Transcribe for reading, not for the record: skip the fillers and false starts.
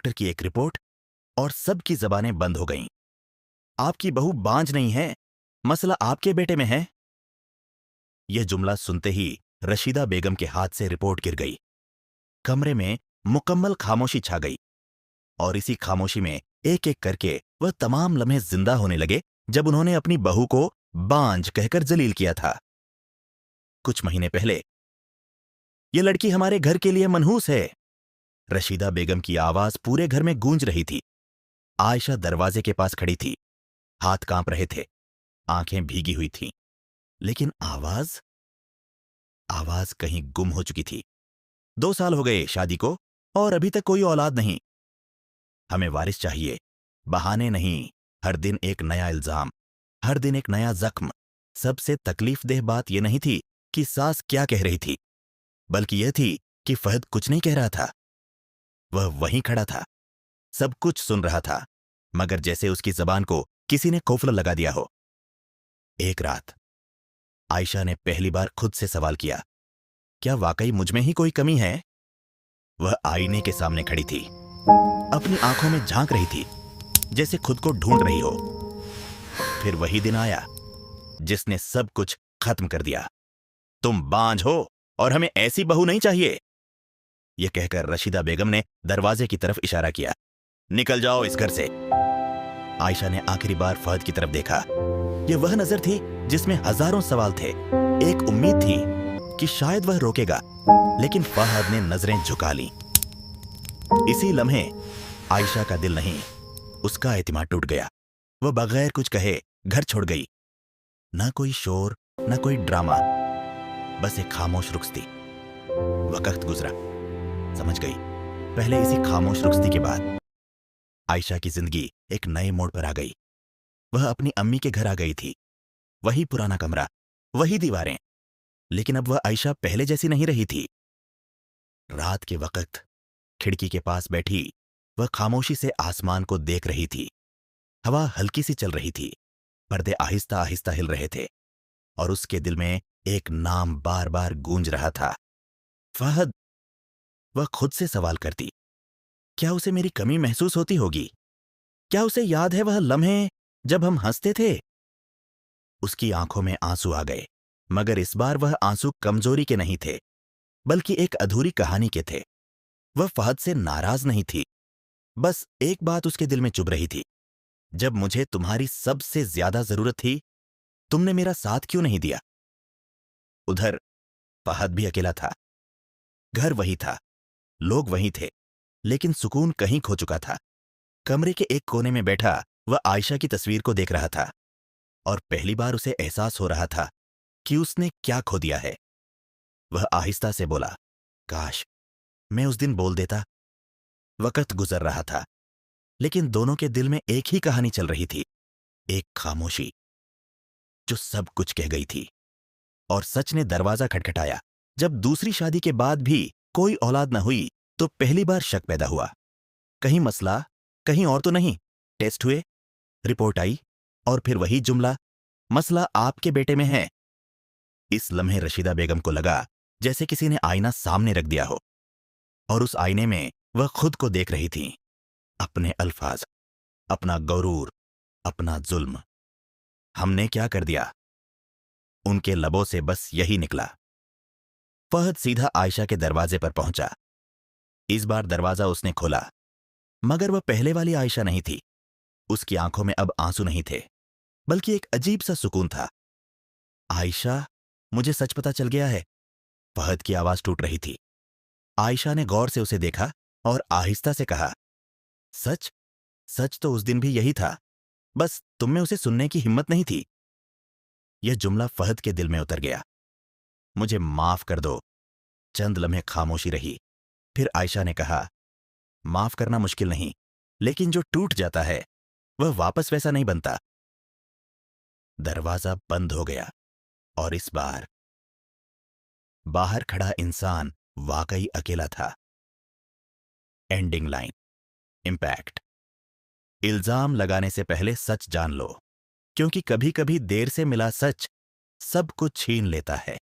Doctor की एक report और सबकी जबानें बंद हो गईं। आपकी बहू बांझ नहीं है, मसला आपके बेटे में है। यह जुमला सुनते ही रशीदा बेगम के हाथ से रिपोर्ट गिर गई। कमरे में मुकम्मल खामोशी छा गई और इसी खामोशी में एक एक करके वह तमाम लम्हे जिंदा होने लगे जब उन्होंने अपनी बहू को बांझ कहकर जलील किया था। कुछ महीने पहले, यह लड़की हमारे घर के लिए मनहूस है। रशीदा बेगम की आवाज पूरे घर में गूंज रही थी। आयशा दरवाजे के पास खड़ी थी, हाथ कांप रहे थे, आंखें भीगी हुई थीं, लेकिन आवाज आवाज कहीं गुम हो चुकी थी। 2 साल हो गए शादी को और अभी तक कोई औलाद नहीं। हमें वारिस चाहिए, बहाने नहीं, हर दिन एक नया इल्जाम, हर दिन एक नया जख्म। सबसे तकलीफदेह बात यह नहीं थी कि सास क्या कह रही थी, बल्कि यह थी कि फहद कुछ नहीं कह रहा था। वह वहीं खड़ा था, सब कुछ सुन रहा था, मगर जैसे उसकी जबान को किसी ने कोफला लगा दिया हो। एक रात आयशा ने पहली बार खुद से सवाल किया, क्या वाकई मुझ में ही कोई कमी है? वह आईने के सामने खड़ी थी, अपनी आंखों में झांक रही थी, जैसे खुद को ढूंढ रही हो। फिर वही दिन आया जिसने सब कुछ खत्म कर दिया। तुम बांझ हो और हमें ऐसी बहू नहीं चाहिए। यह कहकर रशीदा बेगम ने दरवाजे की तरफ इशारा किया। निकल जाओ इस घर से। आयशा ने आखिरी बार फहद की तरफ देखा। यह वह नजर थी जिसमें हजारों सवाल थे। एक उम्मीद थी कि शायद वह रोकेगा, लेकिन फहद ने नजरें झुका लीं। इसी लम्हे आयशा का दिल नहीं, उसका एतमाद टूट गया। वह बगैर कुछ कहे घर छोड़ गई। ना कोई शोर, ना कोई ड्रामा, बस एक खामोश रुखसती। वक्त गुजरा, समझ गई, पहले इसी खामोश रुखसती के बाद आयशा की जिंदगी एक नए मोड़ पर आ गई। वह अपनी अम्मी के घर आ गई थी। वही पुराना कमरा, वही दीवारें, लेकिन अब वह आयशा पहले जैसी नहीं रही थी। रात के वक्त खिड़की के पास बैठी वह खामोशी से आसमान को देख रही थी। हवा हल्की सी चल रही थी, पर्दे आहिस्ता आहिस्ता हिल रहे थे और उसके दिल में एक नाम बार बार गूंज रहा था, फहद। वह खुद से सवाल करती, क्या उसे मेरी कमी महसूस होती होगी? क्या उसे याद है वह लम्हे जब हम हंसते थे? उसकी आंखों में आंसू आ गए, मगर इस बार वह आंसू कमजोरी के नहीं थे, बल्कि एक अधूरी कहानी के थे। वह फहद से नाराज नहीं थी, बस एक बात उसके दिल में चुभ रही थी। जब मुझे तुम्हारी सबसे ज्यादा जरूरत थी, तुमने मेरा साथ क्यों नहीं दिया? उधर फहद भी अकेला था। घर वही था, लोग वही थे, लेकिन सुकून कहीं खो चुका था। कमरे के एक कोने में बैठा वह आयशा की तस्वीर को देख रहा था और पहली बार उसे एहसास हो रहा था कि उसने क्या खो दिया है। वह आहिस्ता से बोला, काश मैं उस दिन बोल देता। वक्त गुजर रहा था, लेकिन दोनों के दिल में एक ही कहानी चल रही थी, एक खामोशी जो सब कुछ कह गई थी। और सच ने दरवाजा खटखटाया। जब दूसरी शादी के बाद भी कोई औलाद न हुई तो पहली बार शक पैदा हुआ, कहीं मसला, कहीं और तो नहीं। टेस्ट हुए, रिपोर्ट आई, और फिर वही जुमला, मसला आपके बेटे में है। इस लम्हे रशीदा बेगम को लगा जैसे किसी ने आईना सामने रख दिया हो और उस आईने में वह खुद को देख रही थी, अपने अल्फाज, अपना गरूर, अपना जुल्म। हमने क्या कर दिया? उनके लबों से बस यही निकला। फहद सीधा आयशा के दरवाजे पर पहुंचा। इस बार दरवाजा उसने खोला, मगर वह पहले वाली आयशा नहीं थी। उसकी आंखों में अब आंसू नहीं थे, बल्कि एक अजीब सा सुकून था। आयशा, मुझे सच पता चल गया है। फहद की आवाज टूट रही थी। आयशा ने गौर से उसे देखा और आहिस्ता से कहा, सच? सच तो उस दिन भी यही था, बस तुम में उसे सुनने की हिम्मत नहीं थी। यह जुमला फहद के दिल में उतर गया। मुझे माफ कर दो। चंद लम्हे खामोशी रही, फिर आयशा ने कहा, माफ करना मुश्किल नहीं, लेकिन जो टूट जाता है वह वापस वैसा नहीं बनता। दरवाजा बंद हो गया और इस बार बाहर खड़ा इंसान वाकई अकेला था। Ending line, impact. इल्जाम लगाने से पहले सच जान लो, क्योंकि कभी कभी देर से मिला सच सब कुछ छीन लेता है।